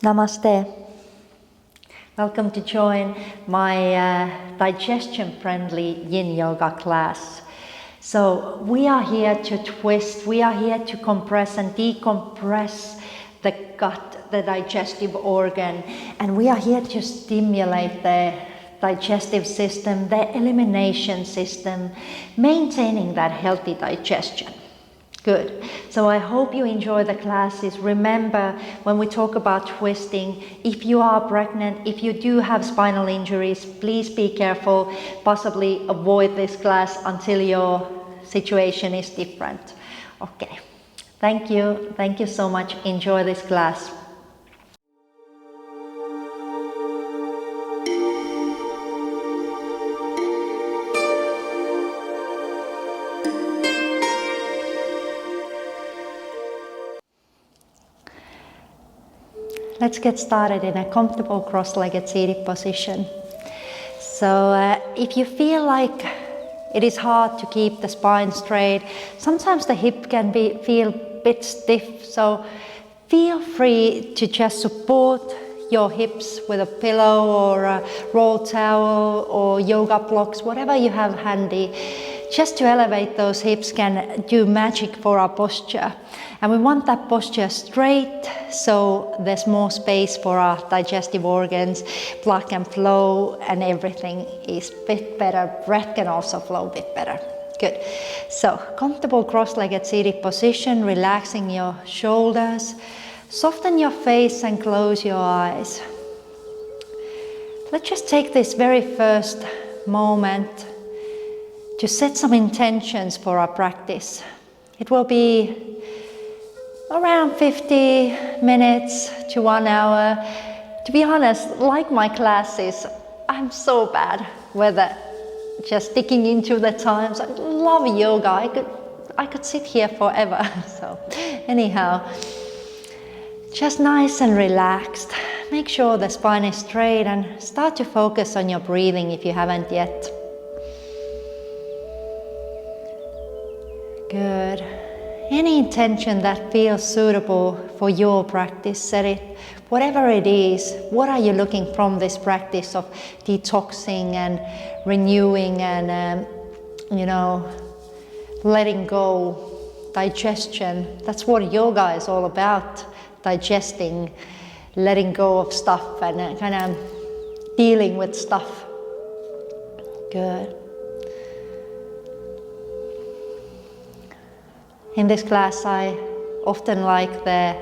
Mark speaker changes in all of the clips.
Speaker 1: Namaste. Welcome to join my digestion-friendly Yin Yoga class. So we are here to twist, we are here to compress and decompress the gut, the digestive organ, and we are here to stimulate the digestive system, the elimination system, maintaining that healthy digestion. Good. So I hope you enjoy the classes. Remember, when we talk about twisting, if you are pregnant, if you do have spinal injuries, please be careful. Possibly avoid this class until your situation is different. Okay. Thank you. Thank you so much. Enjoy this class. Let's get started in a comfortable cross-legged seated position. So if you feel like it is hard to keep the spine straight, sometimes the hip can feel a bit stiff, so feel free to just support your hips with a pillow or a rolled towel or yoga blocks, whatever you have handy. Just to elevate those hips can do magic for our posture. And we want that posture straight, so there's more space for our digestive organs, blood can flow, and everything is a bit better. Breath can also flow a bit better. Good. So, comfortable cross-legged seated position, relaxing your shoulders. Soften your face and close your eyes. Let's just take this very first moment to set some intentions for our practice. It will be around 50 minutes to 1 hour. To be honest, like my classes, I'm so bad with just sticking into the times. I love yoga. I could sit here forever. So anyhow, just nice and relaxed. Make sure the spine is straight and start to focus on your breathing if you haven't yet. Good. Any intention that feels suitable for your practice, set it. Whatever it is, what are you looking from this practice of detoxing and renewing and, letting go, digestion? That's what yoga is all about. Digesting, letting go of stuff and kind of dealing with stuff. Good. In this class, I often like the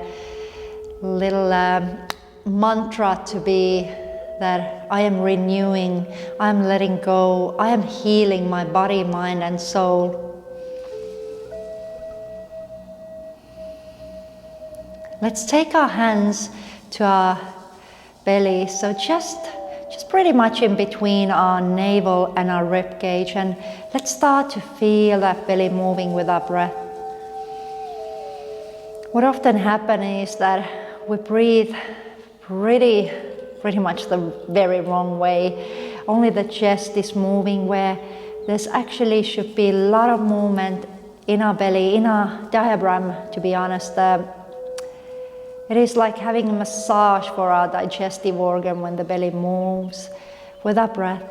Speaker 1: little mantra to be that I am renewing, I am letting go, I am healing my body, mind, and soul. Let's take our hands to our belly, so just pretty much in between our navel and our rib cage, and let's start to feel that belly moving with our breath. What often happens is that we breathe pretty much the very wrong way. Only the chest is moving, where there's actually should be a lot of movement in our belly, in our diaphragm, to be honest. It is like having a massage for our digestive organ when the belly moves with our breath.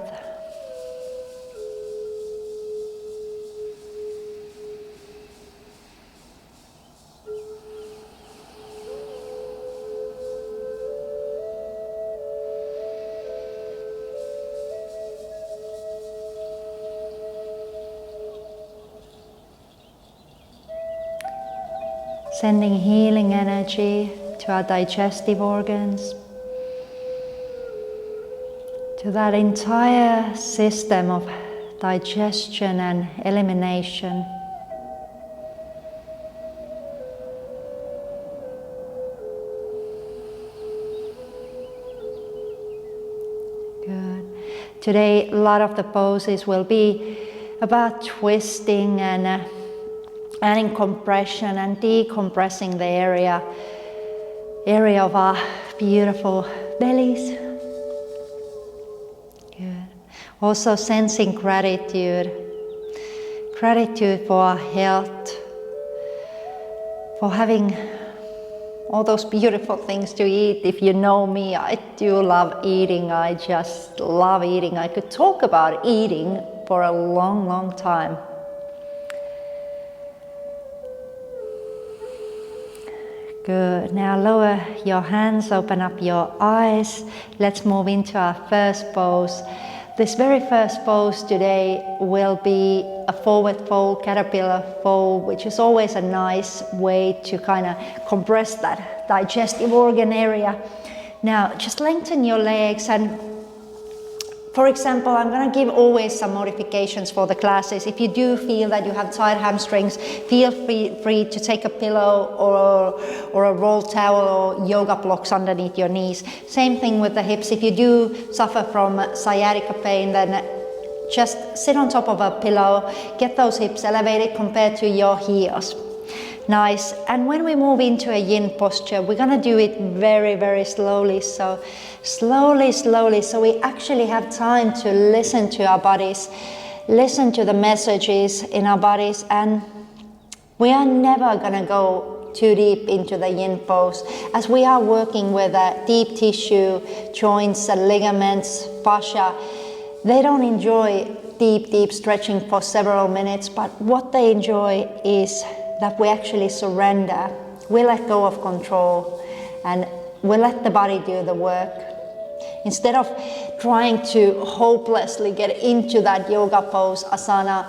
Speaker 1: Sending healing energy to our digestive organs, to that entire system of digestion and elimination. Good. Today, a lot of the poses will be about twisting and adding compression and decompressing the area of our beautiful bellies. Good. Also sensing gratitude for our health, for having all those beautiful things to eat. If you know me, I do love eating. I just love eating. I could talk about eating for a long, long time. Good. Now lower your hands, open up your eyes. Let's move into our first pose. This very first pose today will be a forward fold, caterpillar fold, which is always a nice way to kind of compress that digestive organ area. Now just lengthen your legs, and for example, I'm going to give always some modifications for the classes. If you do feel that you have tight hamstrings, feel free to take a pillow or a roll towel or yoga blocks underneath your knees. Same thing with the hips. If you do suffer from sciatica pain, then just sit on top of a pillow, get those hips elevated compared to your heels. Nice. And when we move into a yin posture, we're going to do it very, very slowly. So slowly, so we actually have time to listen to our bodies, listen to the messages in our bodies, and we are never going to go too deep into the yin pose, as we are working with deep tissue, joints and ligaments, fascia. They don't enjoy deep stretching for several minutes, but what they enjoy is that we actually surrender, we let go of control, and we let the body do the work. Instead of trying to hopelessly get into that yoga pose, asana,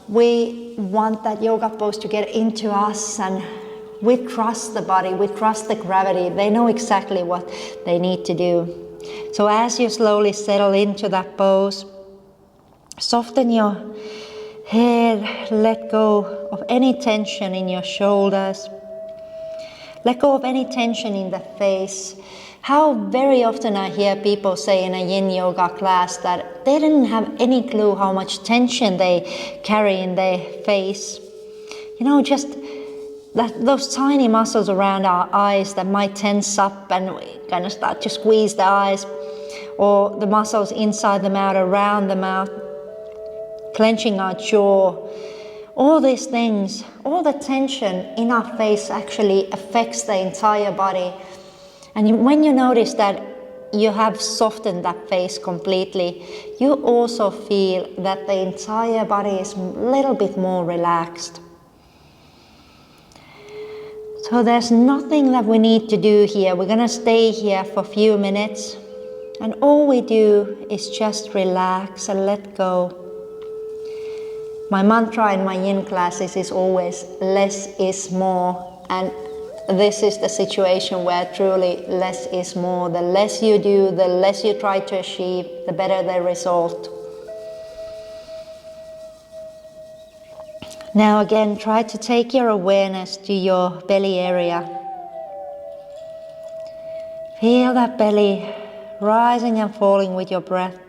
Speaker 1: we want that yoga pose to get into us, and we trust the body, we trust the gravity. They know exactly what they need to do. So as you slowly settle into that pose, soften your head, let go of any tension in your shoulders. Let go of any tension in the face. How very often I hear people say in a yin yoga class that they didn't have any clue how much tension they carry in their face. You know, just those tiny muscles around our eyes that might tense up and we kind of start to squeeze the eyes, or the muscles inside the mouth, around the mouth, clenching our jaw. All these things, all the tension in our face actually affects the entire body. And when you notice that you have softened that face completely, you also feel that the entire body is a little bit more relaxed. So there's nothing that we need to do here. We're going to stay here for a few minutes, and all we do is just relax and let go. My mantra in my yin classes is always less is more, and this is the situation where truly less is more. The less you do, the less you try to achieve, the better the result. Now again, try to take your awareness to your belly area. Feel that belly rising and falling with your breath.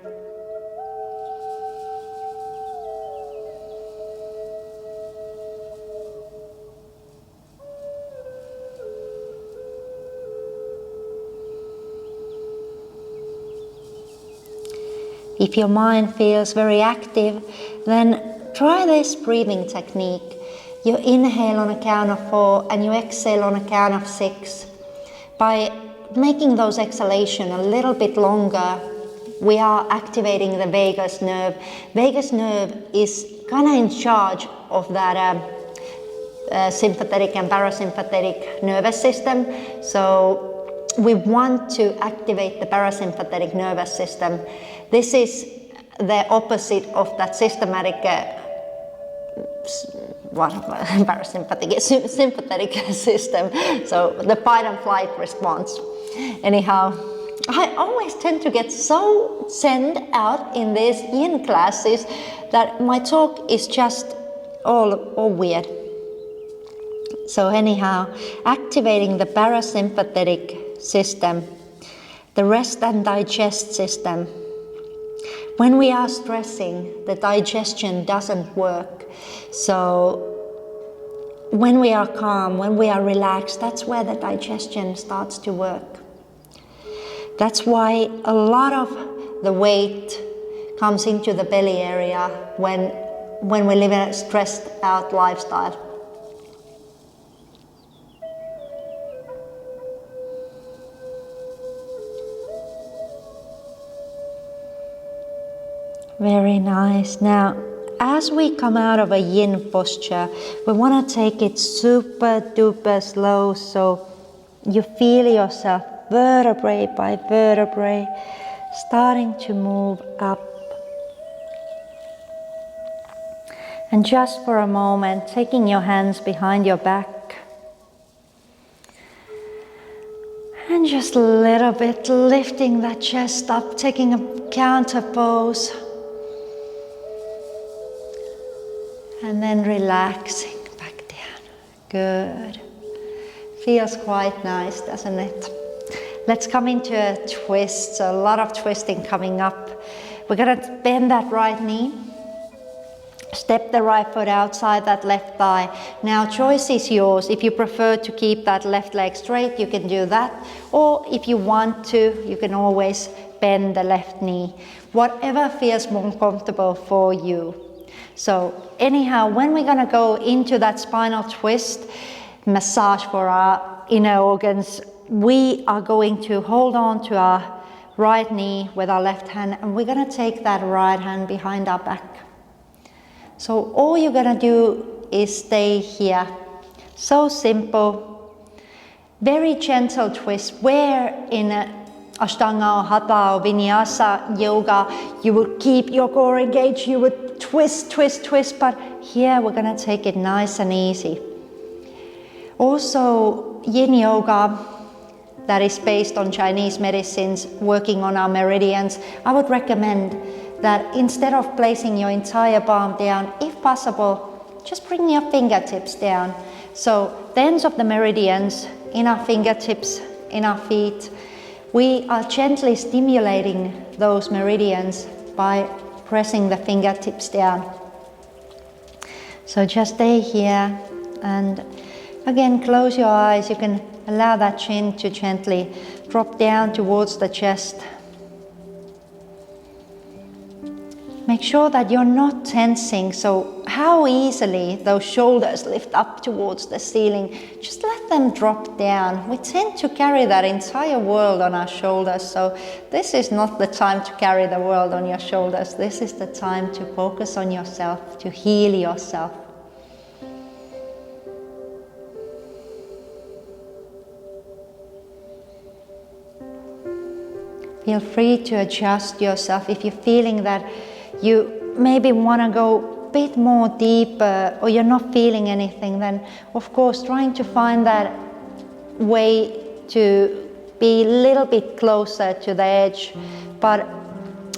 Speaker 1: If your mind feels very active, then try this breathing technique. You inhale on a count of 4 and you exhale on a count of 6. By making those exhalations a little bit longer, we are activating the vagus nerve. Vagus nerve is kind of in charge of that sympathetic and parasympathetic nervous system. So we want to activate the parasympathetic nervous system. This is the opposite of that systematic sympathetic system. So the fight and flight response. Anyhow, I always tend to get so zened out in these yin classes that my talk is just all weird. So anyhow, activating the parasympathetic system, the rest and digest system. When we are stressing, the digestion doesn't work. So when we are calm, when we are relaxed, that's where the digestion starts to work. That's why a lot of the weight comes into the belly area when we live in a stressed out lifestyle. Very nice. Now, as we come out of a yin posture, we want to take it super duper slow so you feel yourself vertebrae by vertebrae starting to move up. And just for a moment, taking your hands behind your back and just a little bit lifting that chest up, taking a counter pose. And then relaxing back down. Good. Feels quite nice, doesn't it? Let's come into a twist. So a lot of twisting coming up. We're gonna bend that right knee. Step the right foot outside that left thigh. Now choice is yours. If you prefer to keep that left leg straight, you can do that. Or if you want to, you can always bend the left knee. Whatever feels more comfortable for you. So anyhow, when we're gonna go into that spinal twist, massage for our inner organs, we are going to hold on to our right knee with our left hand, and we're gonna take that right hand behind our back. So all you're gonna do is stay here. So simple, very gentle twist, where in Ashtanga or Hatha or Vinyasa yoga, you would keep your core engaged, you would twist, twist, twist, but here we're gonna take it nice and easy. Also, yin yoga, that is based on Chinese medicines, working on our meridians, I would recommend that instead of placing your entire palm down, if possible, just bring your fingertips down. So the ends of the meridians in our fingertips, in our feet, we are gently stimulating those meridians by pressing the fingertips down. So just stay here, and again, close your eyes. You can allow that chin to gently drop down towards the chest. Make sure that you're not tensing, so how easily those shoulders lift up towards the ceiling, just let them drop down. We tend to carry that entire world on our shoulders, so this is not the time to carry the world on your shoulders. This is the time to focus on yourself, to heal yourself. Feel free to adjust yourself if you're feeling that you maybe want to go a bit more deeper, or you're not feeling anything, then of course trying to find that way to be a little bit closer to the edge. But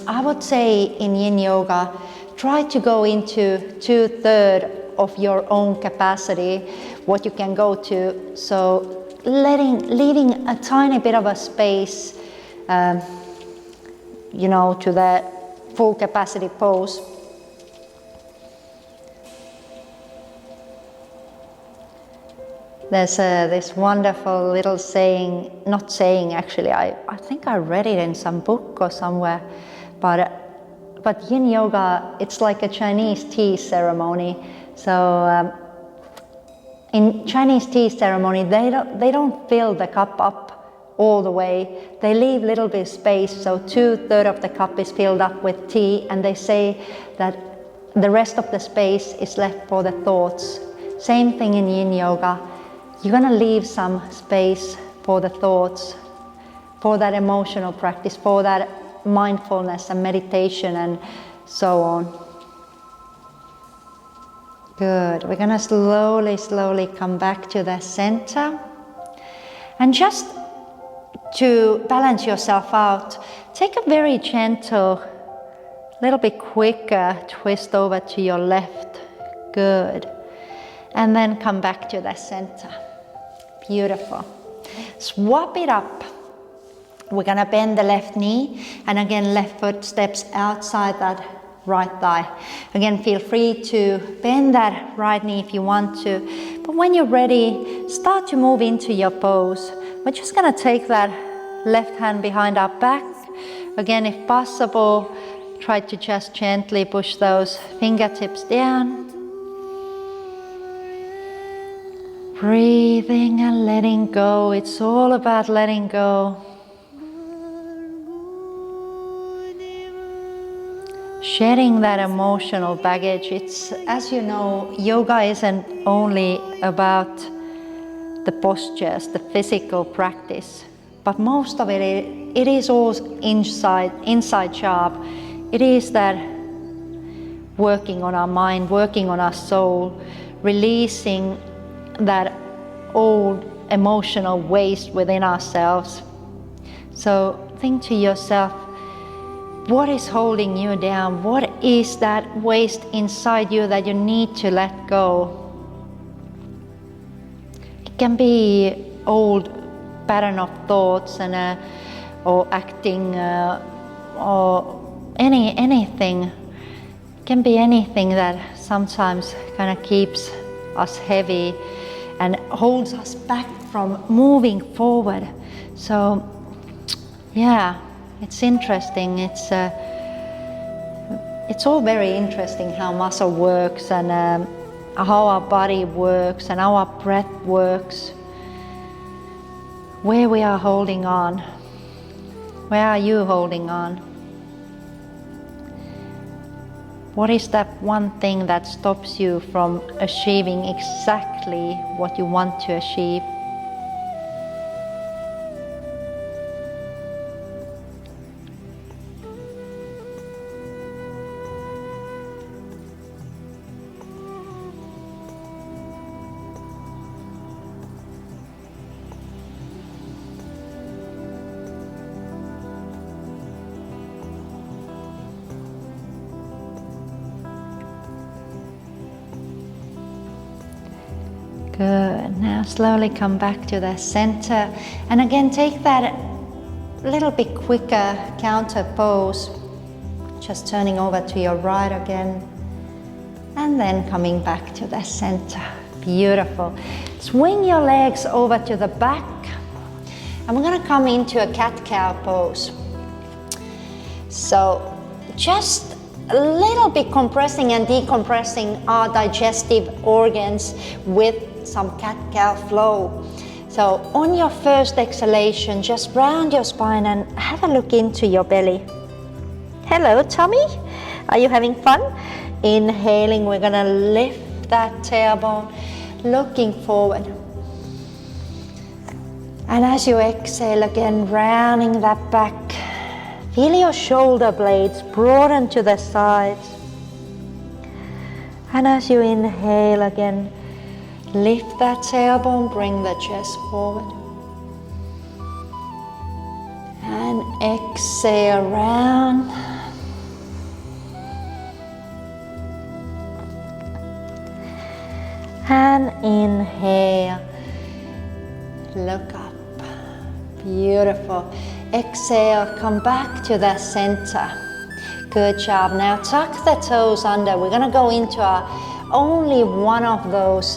Speaker 1: I would say in yin yoga, try to go into 2/3 of your own capacity, what you can go to. So leaving a tiny bit of a space, to the full capacity pose. There's this wonderful little saying, not saying actually, I think I read it in some book or somewhere, but yin yoga, it's like a Chinese tea ceremony. So in Chinese tea ceremony, they don't fill the cup up all the way. They leave little bit of space, so 2/3 of the cup is filled up with tea, and they say that the rest of the space is left for the thoughts. Same thing in yin yoga. You're gonna leave some space for the thoughts, for that emotional practice, for that mindfulness and meditation and so on. Good. We're gonna slowly come back to the center, and just to balance yourself out, take a very gentle, little bit quicker twist over to your left. Good. And then come back to the center. Beautiful. Swap it up. We're gonna bend the left knee, and again, left foot steps outside that right thigh. Again, feel free to bend that right knee if you want to, but when you're ready, start to move into your pose. We're just gonna take that left hand behind our back. Again, if possible, try to just gently push those fingertips down. Breathing and letting go. It's all about letting go. shedding that emotional baggage. It's, as you know, yoga isn't only about the postures, the physical practice, but most of it is all inside job. It is that working on our mind, working on our soul, releasing that old emotional waste within ourselves. So think to yourself, what is holding you down? What is that waste inside you that you need to let go? It can be old pattern of thoughts and or acting or anything. It can be anything that sometimes kind of keeps us heavy and holds us back from moving forward. So yeah, it's interesting. It's all very interesting how muscle works and how our body works and how our breath works. Where we are holding on. Where are you holding on? What is that one thing that stops you from achieving exactly what you want to achieve? Good. Now slowly come back to the center, and again take that little bit quicker counter pose, just turning over to your right again, and then coming back to the center. Beautiful. Swing your legs over to the back, and we're going to come into a cat-cow pose. So just a little bit compressing and decompressing our digestive organs with some cat-cow flow. So on your first exhalation, just round your spine and have a look into your belly. Hello, tummy. Are you having fun? Inhaling, we're gonna lift that tailbone, looking forward. And as you exhale again, rounding that back, feel your shoulder blades broaden to the sides. And as you inhale again, lift that tailbone, bring the chest forward. And exhale, round. And inhale, look up. Beautiful. Exhale, come back to the center. Good job. Now tuck the toes under. We're going to go into only one of those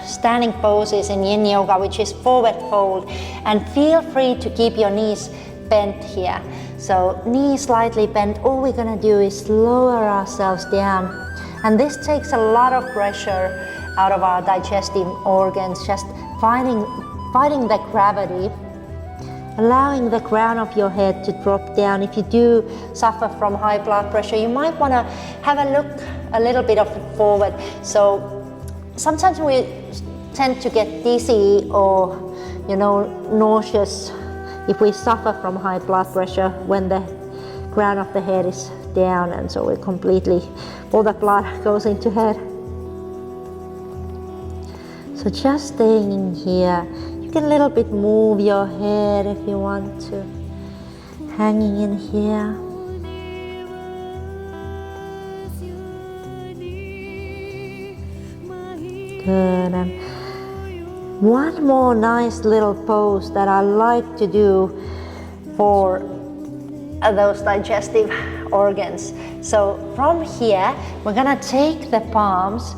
Speaker 1: standing poses in Yin Yoga, which is forward fold. And feel free to keep your knees bent here. So knees slightly bent. All we're going to do is lower ourselves down. And this takes a lot of pressure out of our digestive organs, just fighting the gravity, allowing the crown of your head to drop down. If you do suffer from high blood pressure, you might want to have a look a little bit forward. So sometimes we tend to get dizzy or, nauseous if we suffer from high blood pressure when the crown of the head is down, and so it completely, all the blood goes into head. So just staying in here. You can a little bit move your head if you want to. Hanging in here. Good. And one more nice little pose that I like to do for those digestive organs. So from here, we're gonna take the palms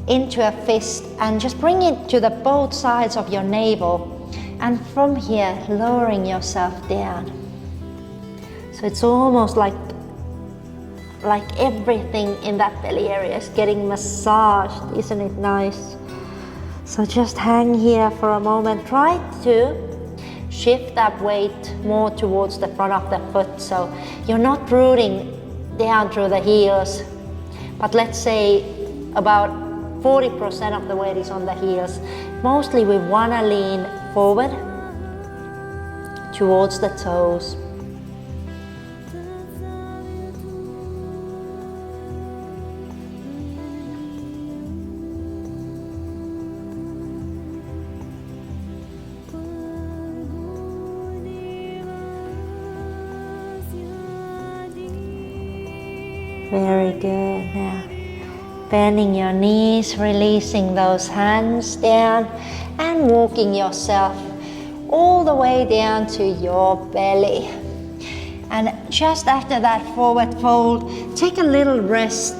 Speaker 1: into a fist and just bring it to the both sides of your navel, and from here lowering yourself down. So it's almost like everything in that belly area is getting massaged. Isn't it nice? So just hang here for a moment. Try to shift that weight more towards the front of the foot, so you're not rooting down through the heels, but let's say about 40% of the weight is on the heels. Mostly we want to lean forward towards the toes. Very good. Now, bending your knees, releasing those hands down, and walking yourself all the way down to your belly. And just after that forward fold, take a little rest.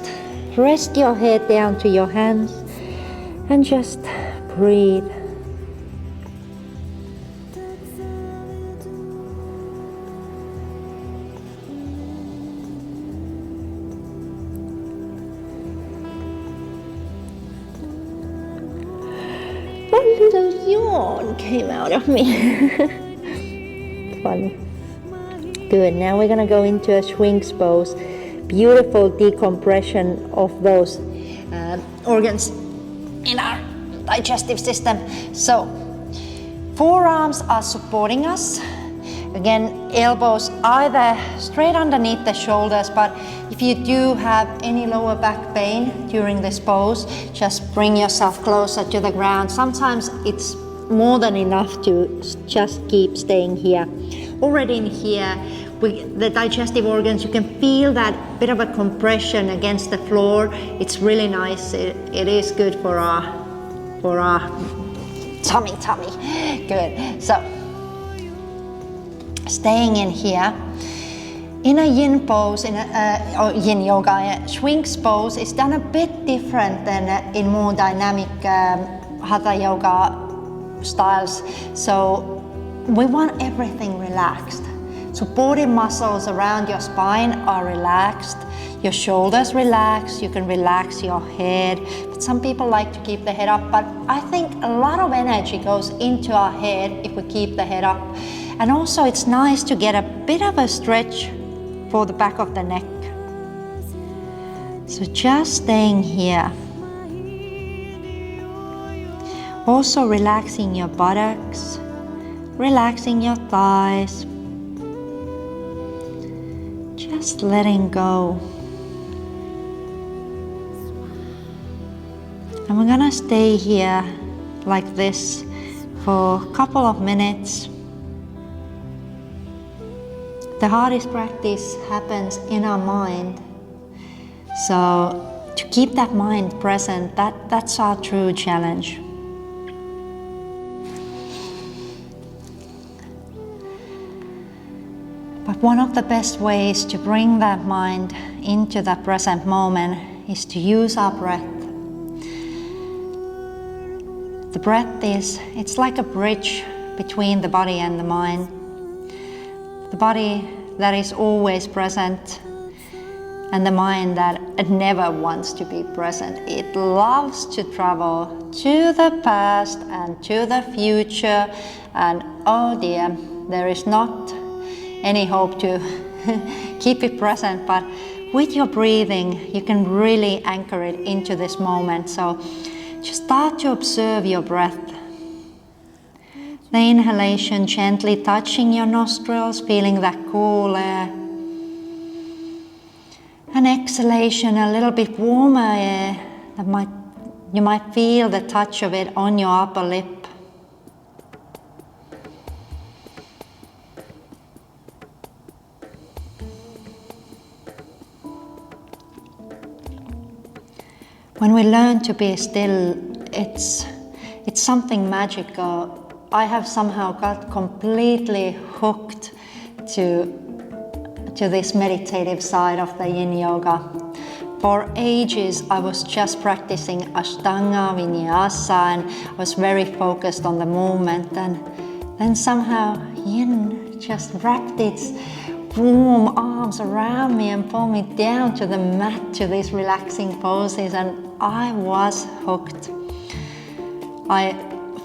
Speaker 1: Rest your head down to your hands and just breathe. A little yawn came out of me. Funny. Good, now we're gonna go into a Sphinx pose. Beautiful decompression of those organs in our digestive system. So, forearms are supporting us. Again, elbows either straight underneath the shoulders, but if you do have any lower back pain during this pose, just bring yourself closer to the ground. Sometimes it's more than enough to just keep staying here. Already in here, the digestive organs, you can feel that bit of a compression against the floor. It's really nice. It is good for our tummy. Good. So, staying in here. In a yin pose, or yin yoga, Sphinx pose is done a bit different than in more dynamic hatha yoga styles. So we want everything relaxed. Supportive muscles around your spine are relaxed. Your shoulders relax. You can relax your head. But some people like to keep the head up. But I think a lot of energy goes into our head if we keep the head up. And also it's nice to get a bit of a stretch for the back of the neck. So just staying here. Also relaxing your buttocks, relaxing your thighs. Just letting go. And we're gonna stay here like this for a couple of minutes. The hardest practice happens in our mind. So to keep that mind present, that's our true challenge. But one of the best ways to bring that mind into the present moment is to use our breath. The breath it's like a bridge between the body and the mind. The body that is always present and the mind that it never wants to be present. It loves to travel to the past and to the future, and oh dear, there is not any hope to keep it present, but with your breathing you can really anchor it into this moment. So just start to observe your breath. The inhalation, gently touching your nostrils, feeling that cool air. And exhalation, a little bit warmer air. You might feel the touch of it on your upper lip. When we learn to be still, it's something magical. I have somehow got completely hooked to this meditative side of the yin yoga. For ages I was just practicing Ashtanga, Vinyasa, and I was very focused on the movement, and then somehow yin just wrapped its warm arms around me and pulled me down to the mat to these relaxing poses, and I was hooked. I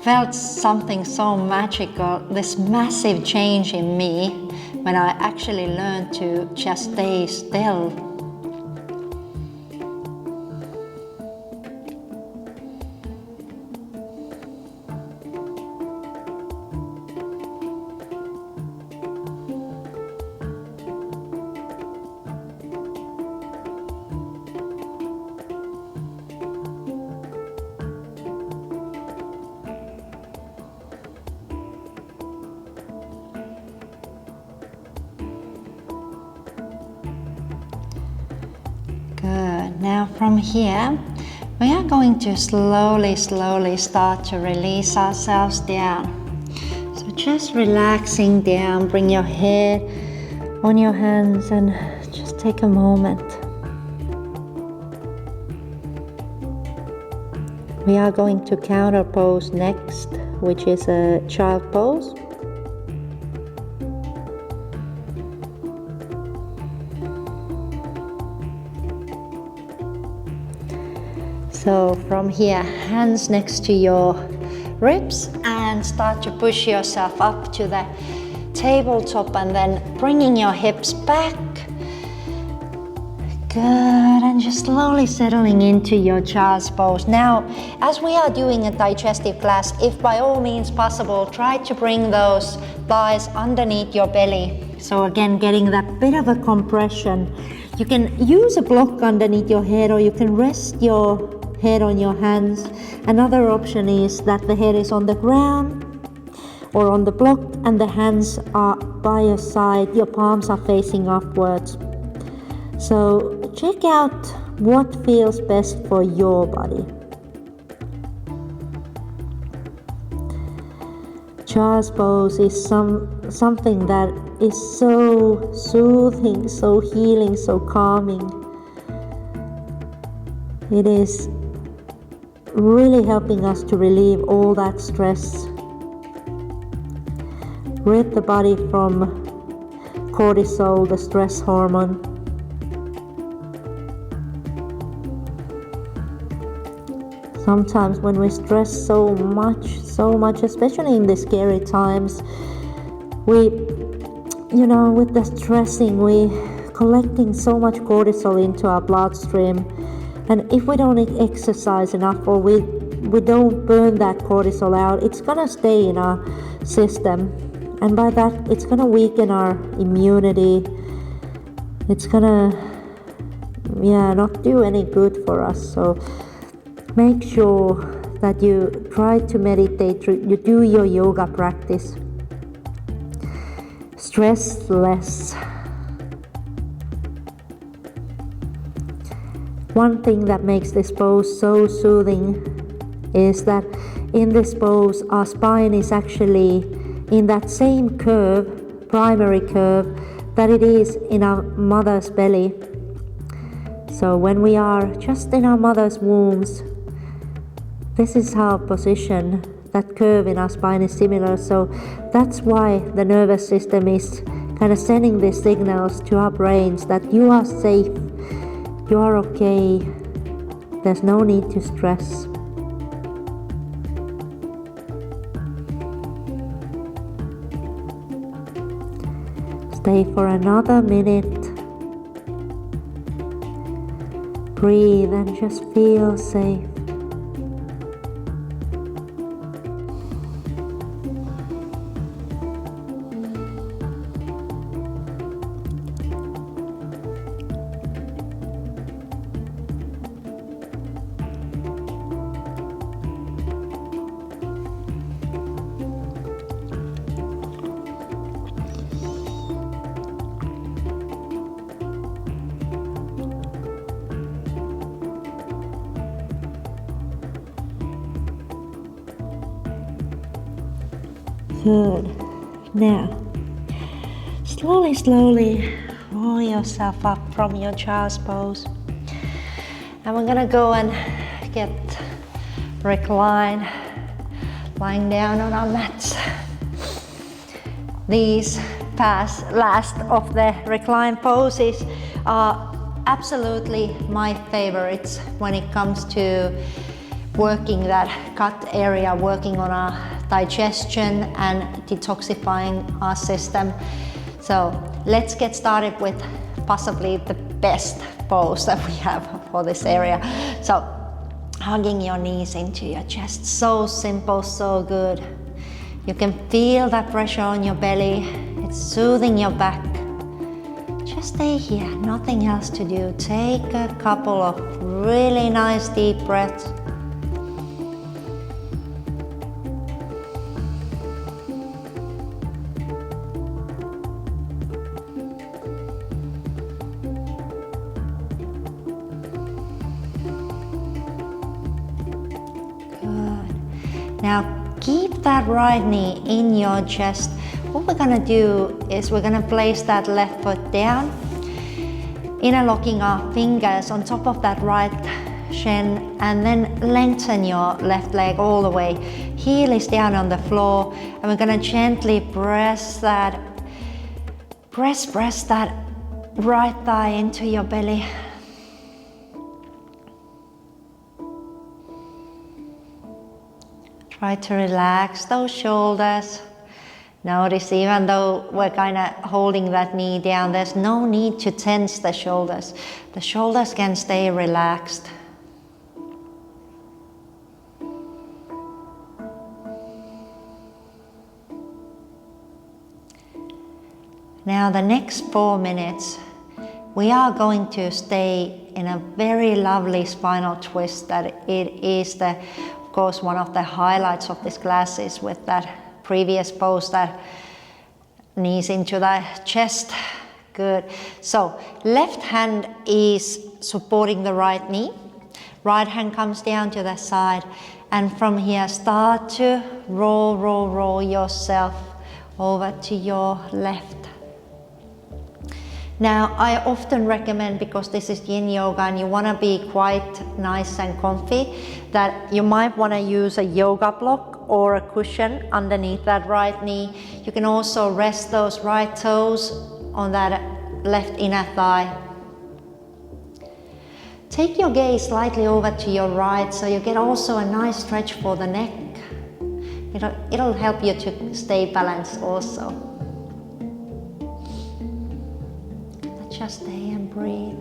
Speaker 1: felt something so magical, this massive change in me when I actually learned to just stay still. Good. Now from here, we are going to slowly start to release ourselves down. So just relaxing down, bring your head on your hands and just take a moment. We are going to counter pose next, which is a child pose. So from here, hands next to your ribs and start to push yourself up to the tabletop and then bringing your hips back. Good, and just slowly settling into your child's pose. Now, as we are doing a digestive class, if by all means possible, try to bring those thighs underneath your belly. So again, getting that bit of a compression. You can use a block underneath your head or you can rest your head on your hands. Another option is that the head is on the ground or on the block and the hands are by your side, your palms are facing upwards. So check out what feels best for your body. Child's pose is something that is so soothing, so healing, so calming. It is really helping us to relieve all that stress, rid the body from cortisol, the stress hormone. Sometimes when we stress so much, especially in the scary times, with the stressing, we collecting so much cortisol into our bloodstream. And if we don't exercise enough or we don't burn that cortisol out, it's gonna stay in our system. And by that, it's gonna weaken our immunity. It's gonna, not do any good for us. So make sure that you try to meditate, you do your yoga practice. Stress less. One thing that makes this pose so soothing is that in this pose, our spine is actually in that same curve, primary curve, that it is in our mother's belly. So when we are just in our mother's wombs, this is our position. That curve in our spine is similar. So that's why the nervous system is kind of sending these signals to our brains that you are safe. You are okay, there's no need to stress. Stay for another minute. Breathe and just feel safe. Good. Now, slowly roll yourself up from your child's pose. And we're gonna go and get recline, lying down on our mats. These last of the recline poses are absolutely my favorites when it comes to working that gut area, working on our digestion and detoxifying our system. So let's get started with possibly the best pose that we have for this area. So hugging your knees into your chest, so simple, so good. You can feel that pressure on your belly, it's soothing your back. Just stay here, nothing else to do. Take a couple of really nice deep breaths. Now keep that right knee in your chest. What we're gonna do is we're gonna place that left foot down, interlocking our fingers on top of that right shin, and then lengthen your left leg all the way. Heel is down on the floor, and we're gonna gently press that right thigh into your belly. Try to relax those shoulders. Notice even though we're kind of holding that knee down, there's no need to tense the shoulders. The shoulders can stay relaxed. Now the next 4 minutes, we are going to stay in a very lovely spinal twist that it is of course one of the highlights of this class is with that previous pose, that knees into the chest. Good. So left hand is supporting the right knee. Right hand comes down to the side, and from here start to roll yourself over to your left. Now I often recommend, because this is yin yoga and you want to be quite nice and comfy, that you might want to use a yoga block or a cushion underneath that right knee. You can also rest those right toes on that left inner thigh. Take your gaze slightly over to your right so you get also a nice stretch for the neck. It'll help you to stay balanced also. Just stay and breathe.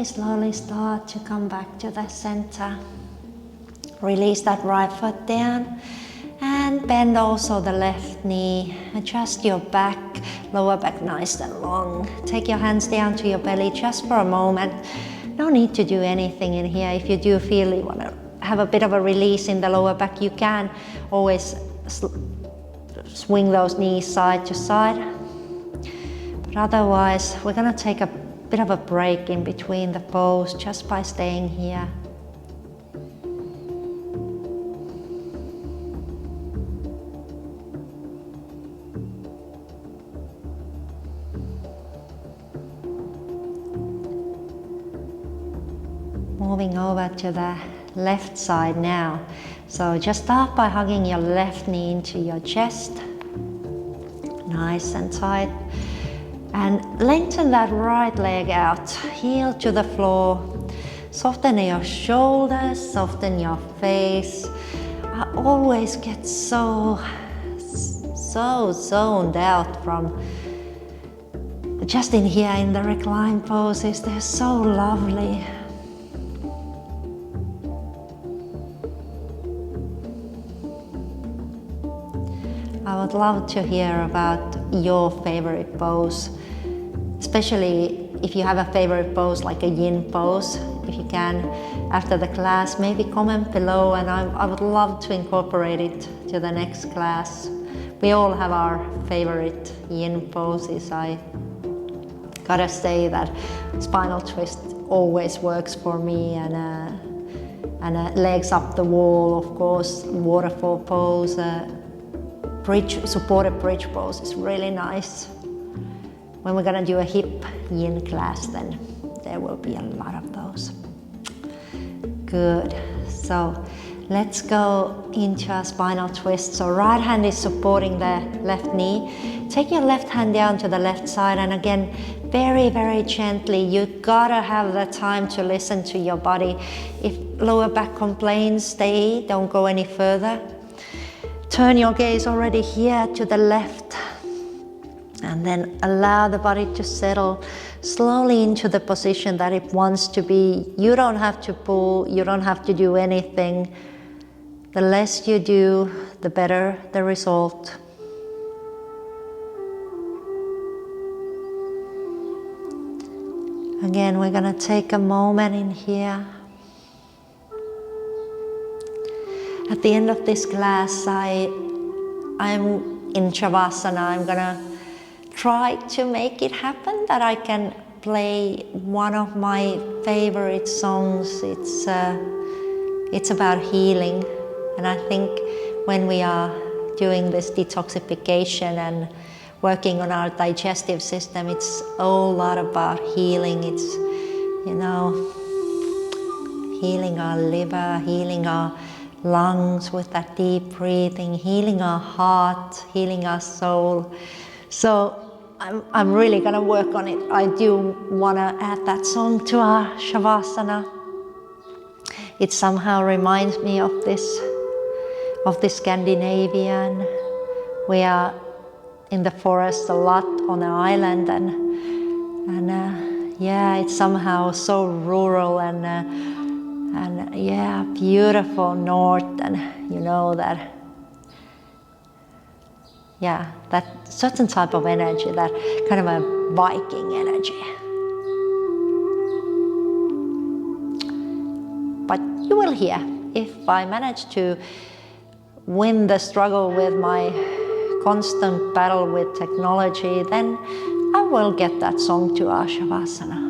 Speaker 1: slowly, slowly start to come back to the center. Release that right foot down and bend also the left knee. Adjust your back, lower back nice and long. Take your hands down to your belly just for a moment. No need to do anything in here. If you do feel you want to have a bit of a release in the lower back, you can always swing those knees side to side. But otherwise, we're going to take a bit of a break in between the pose just by staying here. Moving over to the left side now. So just start by hugging your left knee into your chest. Nice and tight. And lengthen that right leg out. Heel to the floor. Soften your shoulders, soften your face. I always get so zoned out from just in here in the recline poses. They're so lovely. I would love to hear about your favorite pose, especially if you have a favorite pose like a yin pose. If you can, after the class, maybe comment below, and I would love to incorporate it to the next class. We all have our favorite yin poses. I gotta say that spinal twist always works for me, and legs up the wall, of course, waterfall pose. Supported bridge pose is really nice. When we're gonna do a hip yin class, then there will be a lot of those. Good. So let's go into a spinal twist. So right hand is supporting the left knee. Take your left hand down to the left side, and again, very, very gently. You gotta have the time to listen to your body. If lower back complains, stay, don't go any further. Turn your gaze already here to the left, and then allow the body to settle slowly into the position that it wants to be. You don't have to pull, you don't have to do anything. The less you do, the better the result. Again, we're gonna take a moment in here. At the end of this class, I'm in Shavasana. I'm gonna try to make it happen that I can play one of my favorite songs. It's about healing, and I think when we are doing this detoxification and working on our digestive system, it's a whole lot about healing. It's, you know, healing our liver, healing our lungs with that deep breathing, healing our heart, healing our soul. So I'm really gonna work on it. I do wanna add that song to our Shavasana. It somehow reminds me of this Scandinavian. We are in the forest a lot on an island, and yeah, it's somehow so rural and yeah, beautiful north, and you know that, yeah, that certain type of energy, that kind of a Viking energy. But you will hear, if I manage to win the struggle with my constant battle with technology, then I will get that song to our Shavasana.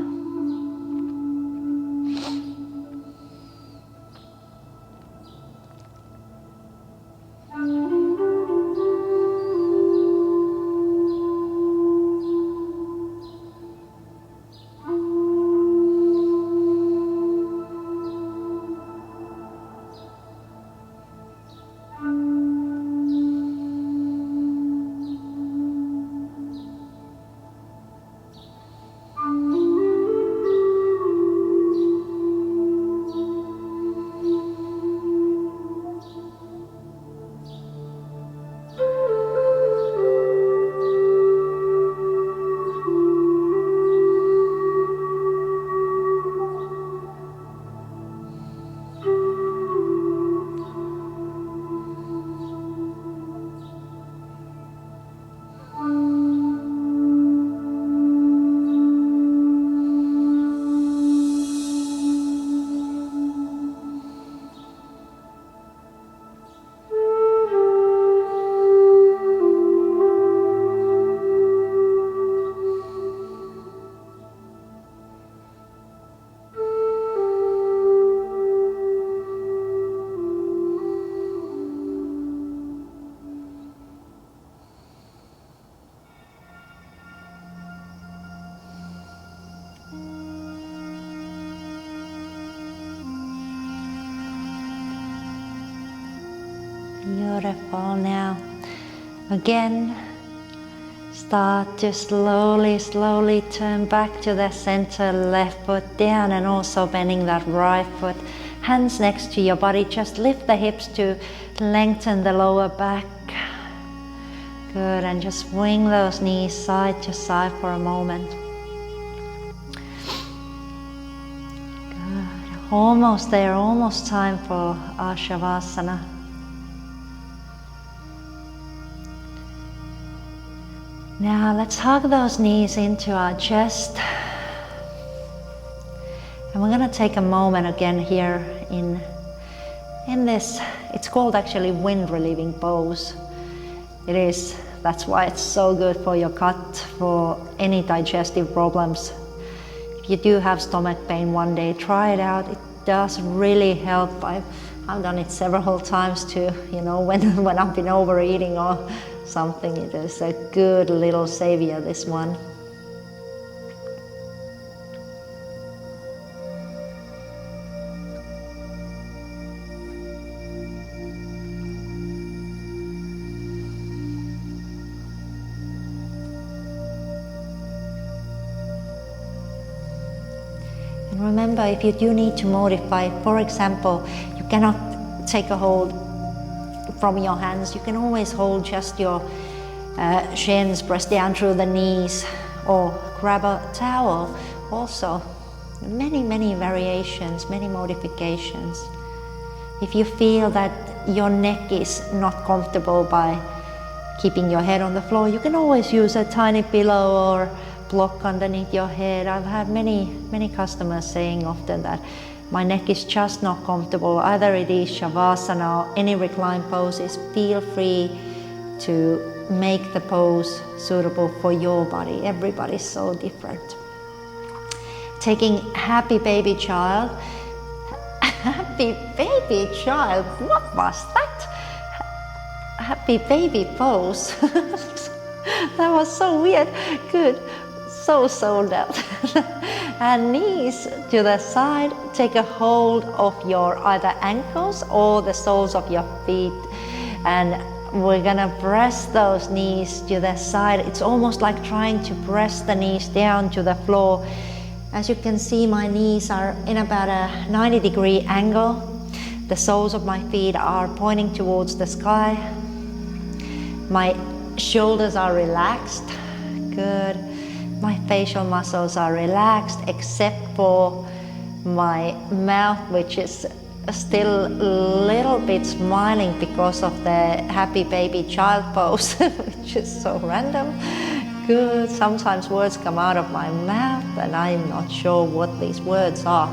Speaker 1: Wonderful. Now, again, start to slowly turn back to the center, left foot down, and also bending that right foot. Hands next to your body, just lift the hips to lengthen the lower back. Good, and just swing those knees side to side for a moment. Good, almost there, almost time for our Shavasana. Now let's hug those knees into our chest. And we're going to take a moment again here in this, it's called actually wind relieving pose. It is, that's why it's so good for your gut, for any digestive problems. If you do have stomach pain one day, try it out. It does really help. I've done it several times too, you know, when I've been overeating or something. It is a good little savior, this one. And remember, if you do need to modify, for example, you cannot take a hold from your hands, you can always hold just your shins, press down through the knees, or grab a towel. Also, many variations, many modifications. If you feel that your neck is not comfortable by keeping your head on the floor, you can always use a tiny pillow or block underneath your head. I've had many customers saying often that my neck is just not comfortable. Either it is Shavasana or any recline poses. Feel free to make the pose suitable for your body. Everybody's so different. Taking happy baby child. Happy baby child, what was that? Happy baby pose. That was so weird. Good. So sold out. And knees to the side, take a hold of your either ankles or the soles of your feet, and we're gonna press those knees to the side. It's almost like trying to press the knees down to the floor. As you can see, my knees are in about a 90-degree angle. The soles of my feet are pointing towards the sky. My shoulders are relaxed. Good. My facial muscles are relaxed except for my mouth, which is still a little bit smiling because of the happy baby child pose, which is so random. Good. Sometimes words come out of my mouth and I'm not sure what these words are.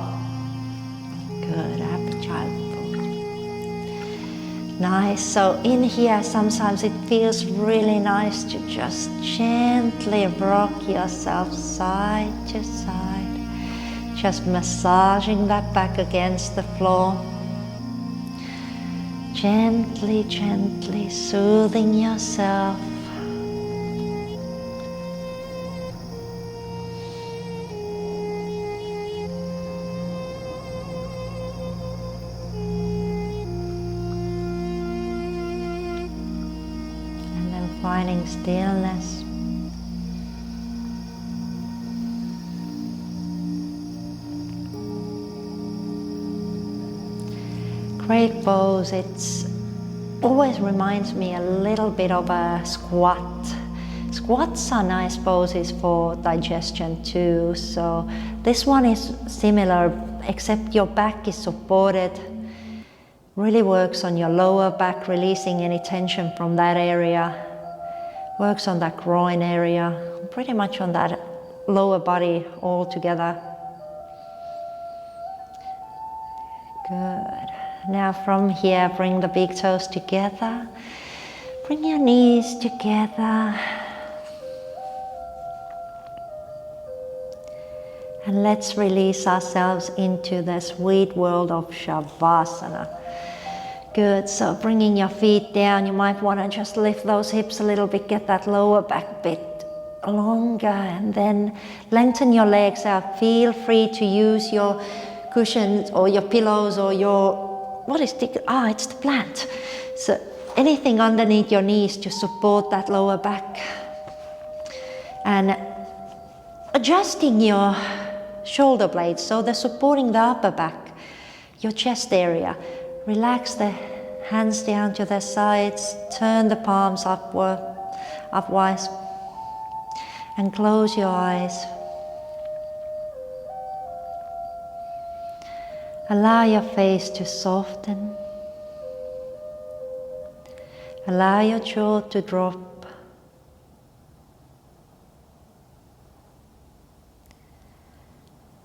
Speaker 1: Good. Happy child pose. Nice. So in here, sometimes it feels really nice to just gently rock yourself side to side, just massaging that back against the floor. Gently, gently soothing yourself. Finding stillness. Great pose. It's always reminds me a little bit of a squat. Squats are nice poses for digestion too. So this one is similar, except your back is supported. Really works on your lower back, releasing any tension from that area. Works on that groin area, pretty much on that lower body all together. Good. Now from here, bring the big toes together. Bring your knees together. And let's release ourselves into the sweet world of Shavasana. Good, so bringing your feet down, you might want to just lift those hips a little bit, get that lower back bit longer, and then lengthen your legs out. Feel free to use your cushions or your pillows or your, what is the, it's the plant. So anything underneath your knees to support that lower back. And adjusting your shoulder blades, so they're supporting the upper back, your chest area. Relax the hands down to the sides, turn the palms upwards, and close your eyes. Allow your face to soften. Allow your jaw to drop.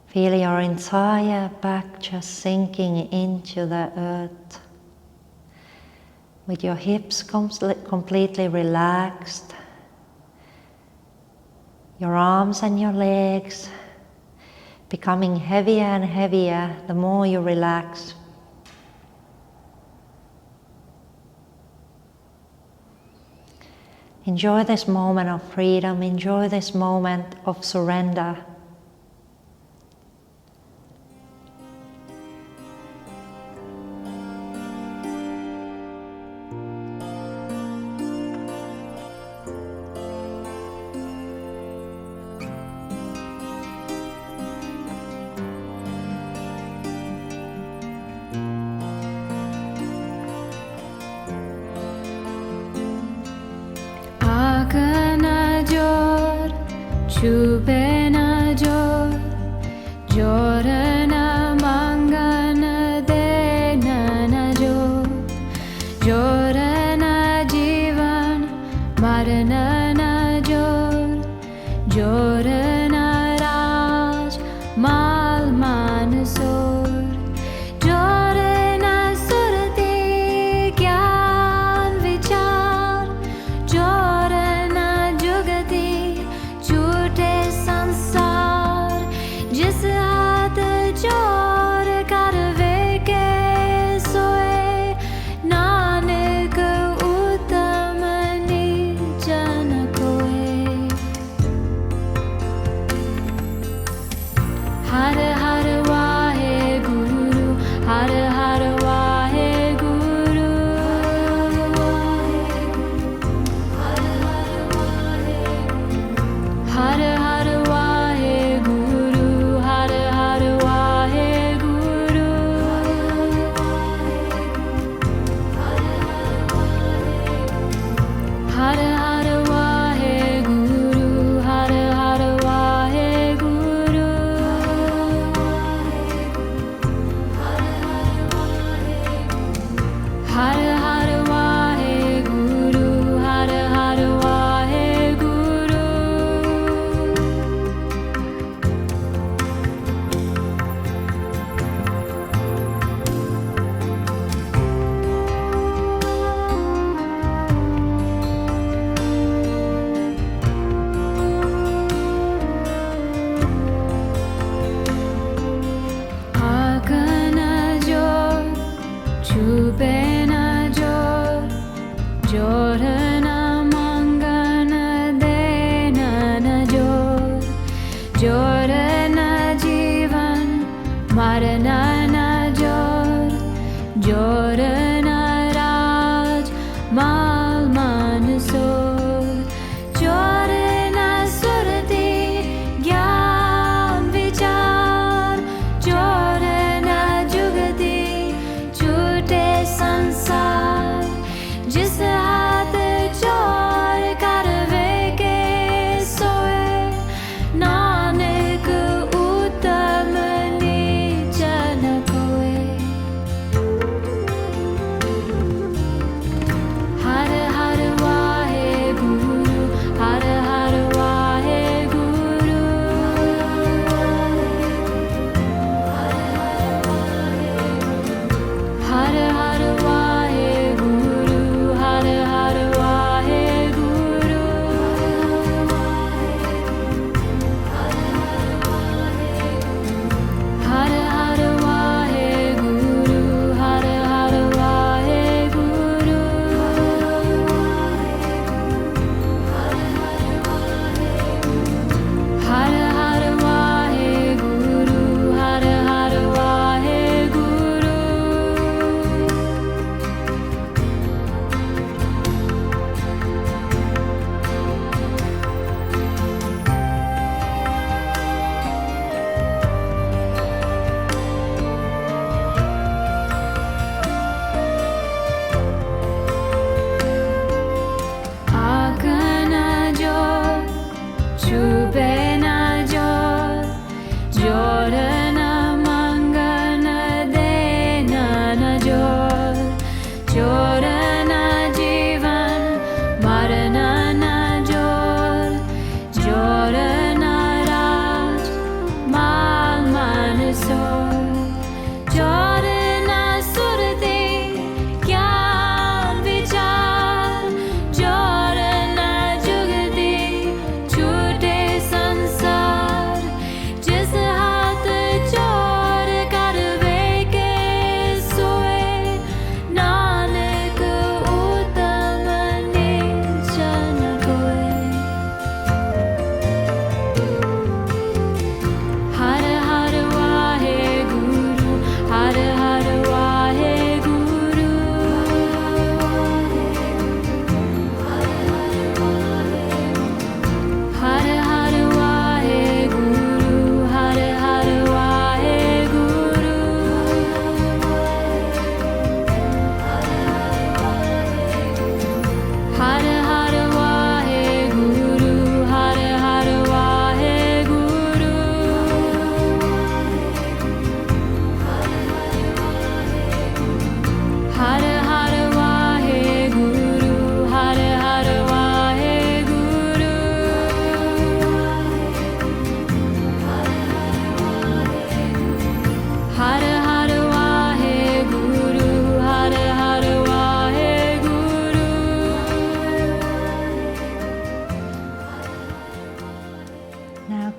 Speaker 1: Feel your entire back just sinking into the earth, with your hips completely relaxed, your arms and your legs becoming heavier and heavier the more you relax. Enjoy this moment of freedom, enjoy this moment of surrender.
Speaker 2: Chubena jor, jorana mangana dena na jor, jorana jivan marana na jor, jorana raj mal manasor, jorana surati gyan vichar, jorana jugati संसार जिस हाथ जोर कर वे के सोए नानक उत्तम निजन कोए हर हर वाहे गुरु हर हर वाहे गुरु हर हर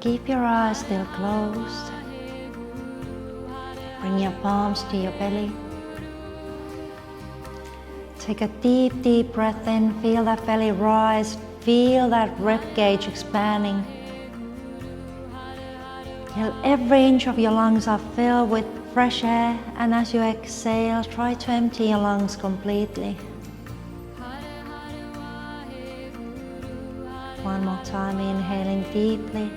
Speaker 1: Keep your eyes still closed. Bring your palms to your belly. Take a deep, deep breath in. Feel that belly rise. Feel that rib cage expanding. Till every inch of your lungs are filled with fresh air, and as you exhale, try to empty your lungs completely. One more time, inhaling deeply.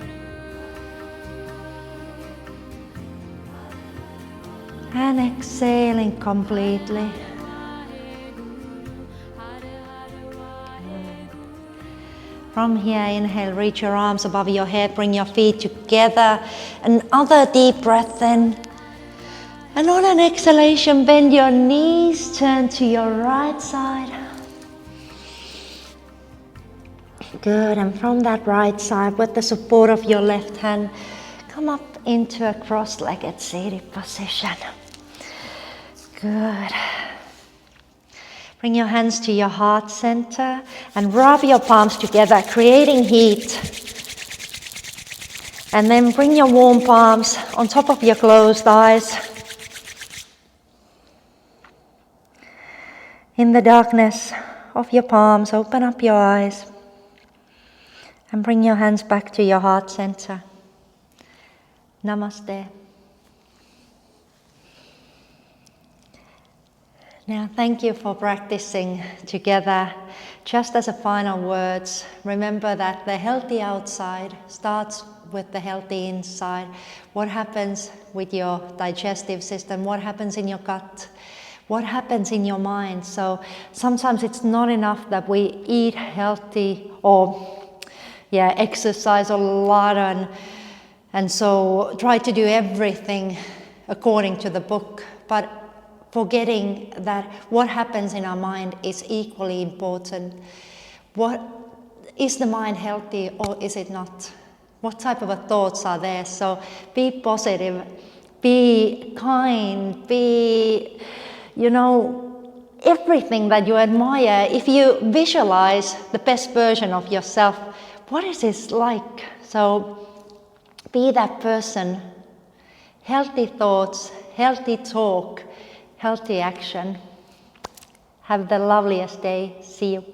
Speaker 1: And exhaling completely. From here, inhale, reach your arms above your head, bring your feet together. Another deep breath in. And on an exhalation, bend your knees, turn to your right side. Good, and from that right side, with the support of your left hand, come up into a cross-legged seated position. Good. Bring your hands to your heart center and rub your palms together, creating heat. And then bring your warm palms on top of your closed eyes. In the darkness of your palms, open up your eyes and bring your hands back to your heart center. Namaste. Now, thank you for practicing together. Just as a final words, remember that the healthy outside starts with the healthy inside. What happens with your digestive system? What happens in your gut? What happens in your mind? So sometimes it's not enough that we eat healthy or exercise a lot and so try to do everything according to the book, but forgetting that what happens in our mind is equally important. What is the mind healthy or is it not? What type of thoughts are there? So be positive, be kind, be, everything that you admire. If you visualize the best version of yourself, what is this like? So be that person. Healthy thoughts, healthy talk, healthy action. Have the loveliest day. See you.